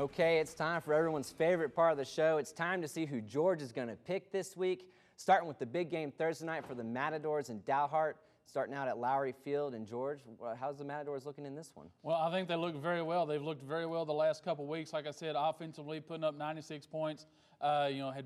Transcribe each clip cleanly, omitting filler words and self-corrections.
Okay, it's time for everyone's favorite part of the show. It's time to see who George is going to pick this week, starting with the big game Thursday night for the Matadors in Dalhart, starting out at Lowry Field. And George, how's the Matadors looking in this one? Well, I think they look very well. They've looked very well the last couple of weeks. Like I said, offensively putting up 96 points. Had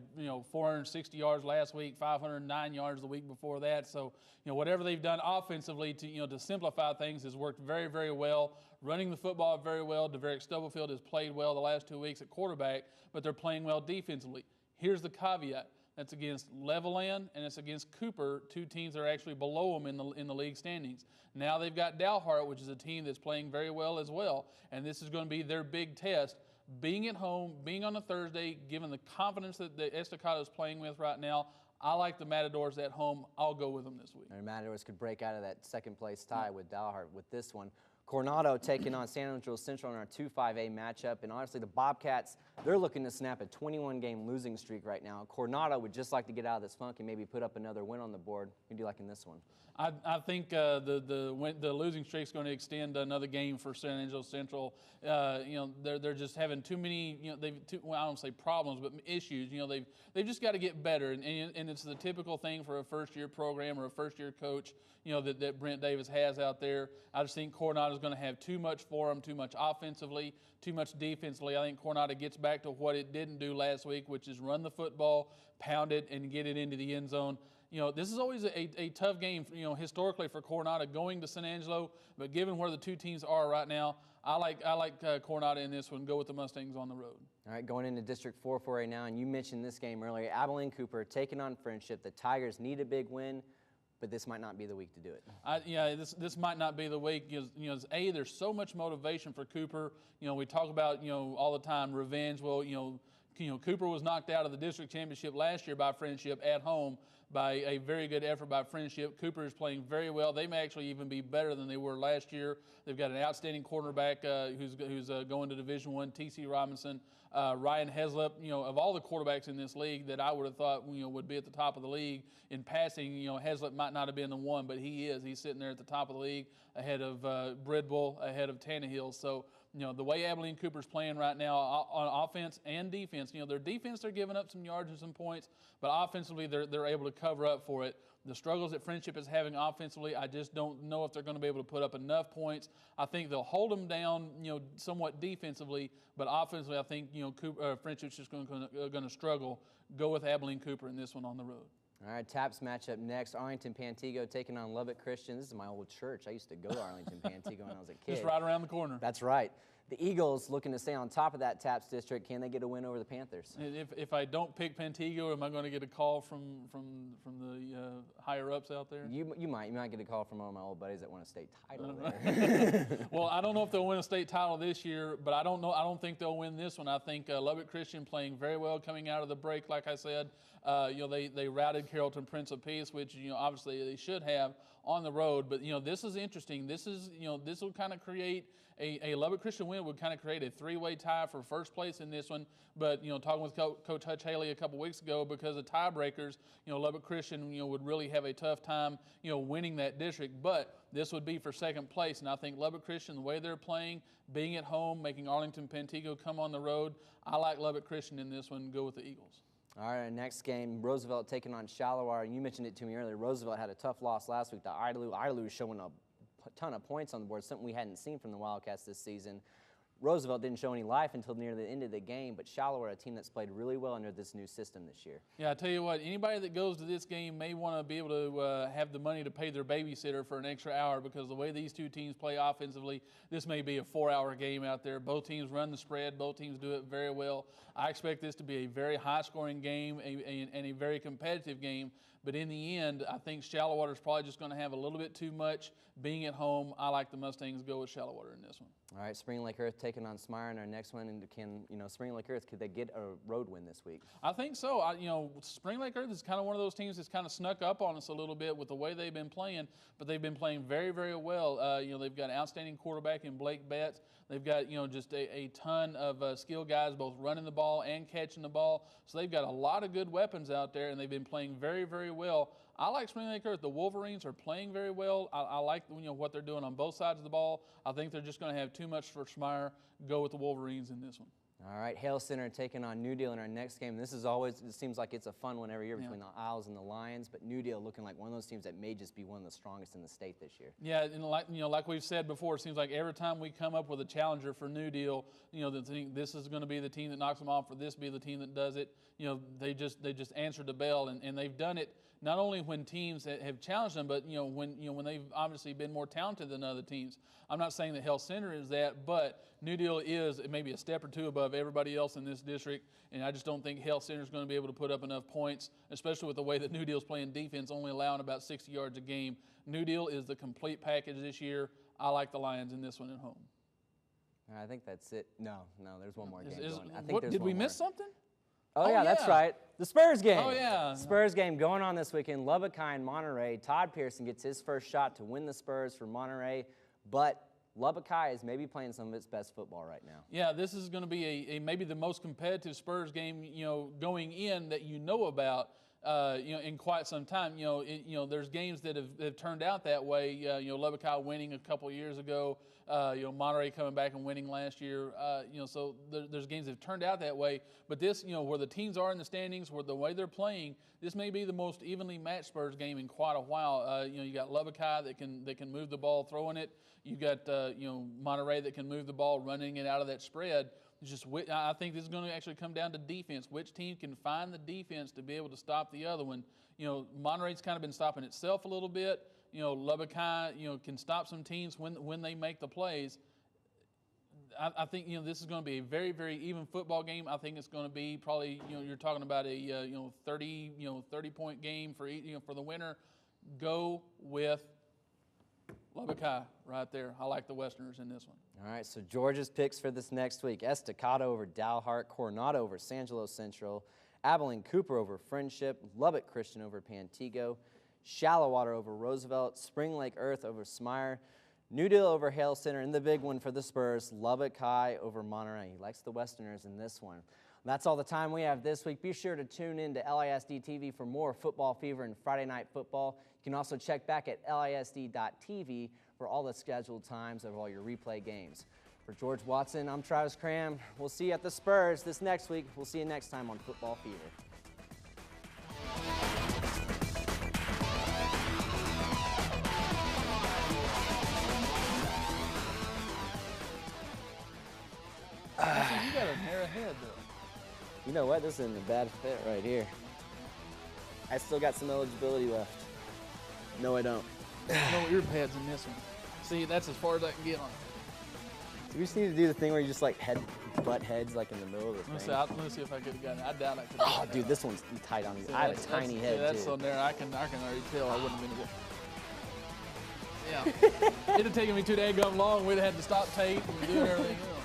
460 yards last week, 509 yards the week before that. So whatever they've done offensively to simplify things has worked very, very well. Running the football very well. Deverick Stubblefield has played well the last 2 weeks at quarterback, but they're playing well defensively. Here's the caveat. That's against Levelland and it's against Cooper, two teams that are actually below them in the league standings. Now they've got Dalhart, which is a team that's playing very well as well, and this is going to be their big test. Being at home, being on a Thursday, given the confidence that the Estacado is playing with right now, I like the Matadors at home. I'll go with them this week. And Matadors could break out of that second-place tie with Dalhart with this one. Coronado taking on San Angelo Central in our 2-5A matchup. And honestly, the Bobcats, they're looking to snap a 21-game losing streak right now. Coronado would just like to get out of this funk and maybe put up another win on the board. What do you like in this one? I think the losing streak is going to extend another game for San Angelo Central. They're just having too many. I don't say problems, but issues. They've just got to get better, and it's the typical thing for a first-year program or a first-year coach. That Brent Davis has out there. I just think Coronado is going to have too much for them, too much offensively, too much defensively. I think Coronado gets back to what it didn't do last week, which is run the football, pound it, and get it into the end zone. This is always a tough game, historically for Coronado going to San Angelo, but given where the two teams are right now, I like Coronado in this one. Go with the Mustangs on the road. All right, going into District 4 right now, and you mentioned this game earlier. Abilene Cooper taking on Friendship. The Tigers need a big win, but this might not be the week to do it. This might not be the week. There's so much motivation for Cooper. We talk about all the time revenge. Well, Cooper was knocked out of the district championship last year by Friendship at home by a very good effort by Friendship. Cooper is playing very well. They may actually even be better than they were last year. They've got an outstanding quarterback who's going to Division I, T.C. Robinson. Ryan Heslop, of all the quarterbacks in this league that I would have thought would be at the top of the league in passing, Heslop might not have been the one, but he is. He's sitting there at the top of the league ahead of Bridwell, ahead of Tannehill. So the way Abilene Cooper's playing right now on offense and defense, their defense, they're giving up some yards and some points, but offensively they're able to cover up for it. The struggles that Friendship is having offensively, I just don't know if they're going to be able to put up enough points. I think they'll hold them down, somewhat defensively, but offensively, I think Friendship's just going to struggle. Go with Abilene Cooper in this one on the road. All right, TAPS matchup next. Arlington Pantego taking on Lubbock Christian. This is my old church. I used to go to Arlington Pantego when I was a kid. Just right around the corner. That's right. The Eagles looking to stay on top of that TAPS district. Can they get a win over the Panthers? If I don't pick Pantego, am I going to get a call from the higher ups out there? You might get a call from one of my old buddies that won a state title there. Well, I don't know if they'll win a state title this year, but I don't think they'll win this one. I think Lubbock Christian playing very well coming out of the break. Like I said, they routed Carrollton Prince of Peace, which obviously they should have on the road. But this is interesting. This will kind of create a Lubbock Christian win would kind of create a three-way tie for first place in this one. But talking with Coach Hutch Haley a couple weeks ago, because of tiebreakers, Lubbock Christian would really have a tough time winning that district. But this would be for second place, and I think Lubbock Christian, the way they're playing, being at home, making Arlington Pantego come on the road, I like Lubbock Christian in this one. Go with the Eagles. All right, next game, Roosevelt taking on Shallowater. You mentioned it to me earlier. Roosevelt had a tough loss last week to Idalou. Idalou showing a ton of points on the board, something we hadn't seen from the Wildcats this season. Roosevelt didn't show any life until near the end of the game, but Shallowater, a team that's played really well under this new system this year. Yeah, I tell you what, anybody that goes to this game may want to be able to have the money to pay their babysitter for an extra hour, because the way these two teams play offensively, this may be a 4-hour game out there. Both teams run the spread. Both teams do it very well. I expect this to be a very high-scoring game and a very competitive game. But in the end, I think Shallowater is probably just going to have a little bit too much being at home. I like the Mustangs. Go with Shallowater in this one. All right, Spring Lake Earth taking on Smyre in our next one. And can Spring Lake Earth, could they get a road win this week? I think so. Spring Lake Earth is kind of one of those teams that's kind of snuck up on us a little bit with the way they've been playing, but they've been playing very, very well. They've got an outstanding quarterback in Blake Betts. They've got just a ton of skilled guys, both running the ball and catching the ball. So they've got a lot of good weapons out there, and they've been playing very, very well. I like Spring Lake Earth. The Wolverines are playing very well. I like what they're doing on both sides of the ball. I think they're just going to have too much for Smyre. Go with the Wolverines in this one. All right, Hale Center taking on New Deal in our next game. This is always, it seems like it's a fun one every year between the Isles and the Lions, but New Deal looking like one of those teams that may just be one of the strongest in the state this year. Yeah, and like we've said before, it seems like every time we come up with a challenger for New Deal, this is going to be the team that knocks them off, or this be the team that does it. They just answered the bell, and they've done it not only when teams have challenged them, but when they've obviously been more talented than other teams. I'm not saying that Hale Center is that, but New Deal is maybe a step or two above everybody else in this district, and I just don't think Hale Center is going to be able to put up enough points, especially with the way that New Deal's playing defense, only allowing about 60 yards a game. New Deal is the complete package this year. I like the Lions in this one at home. I think that's it. No, there's one more game going. I think what, there's did one we miss more. something? Oh, yeah, that's right. The Spurs game. Oh, yeah. Spurs game going on this weekend. Lubbock High and Monterey. Todd Pearson gets his first shot to win the Spurs for Monterey, but Lubbock High is maybe playing some of its best football right now. Yeah, this is going to be maybe the most competitive Spurs game going in that about. In quite some time. There's games that have turned out that way. Lubbock High winning a couple of years ago. Monterey coming back and winning last year. So there's games that have turned out that way. But this, where the teams are in the standings, where the way they're playing, this may be the most evenly matched Spurs game in quite a while. You got Lubbock High that can move the ball, throwing it. You got Monterey that can move the ball, running it out of that spread. I think this is going to actually come down to defense. Which team can find the defense to be able to stop the other one? Monterey's kind of been stopping itself a little bit. Lubbock High, can stop some teams when they make the plays. I think this is going to be a very, very even football game. I think it's going to be probably you're talking about a 30-point game for the winner. Go with Lubbock High right there. I like the Westerners in this one. All right, so Georgia's picks for this next week. Estacado over Dalhart, Coronado over San Angelo Central, Abilene Cooper over Friendship, Lubbock Christian over Pantego, Shallowater over Roosevelt, Spring Lake Earth over Smyre, New Deal over Hale Center, and the big one for the Spurs, Lubbock High over Monterey. He likes the Westerners in this one. That's all the time we have this week. Be sure to tune in to LISD TV for more football fever and Friday night football. You can also check back at LISD.TV for all the scheduled times of all your replay games. For George Watson, I'm Travis Cram. We'll see you at the Spurs this next week. We'll see you next time on Football Fever. You got a narrow head, though. You know what? This isn't a bad fit right here. I still got some eligibility left. No, I don't. No ear pads in this one. See, that's as far as I can get on it. Do we just need to do the thing where you just like butt heads like in the middle of the thing? Let me see if I could have gotten it. I doubt I could. Oh, dude, this one's tight on me. I have a tiny head, that's too. so narrow. I can already tell I wouldn't have been able. Yeah. It'd have taken me too daggum long. We'd have had to stop tape and do everything else.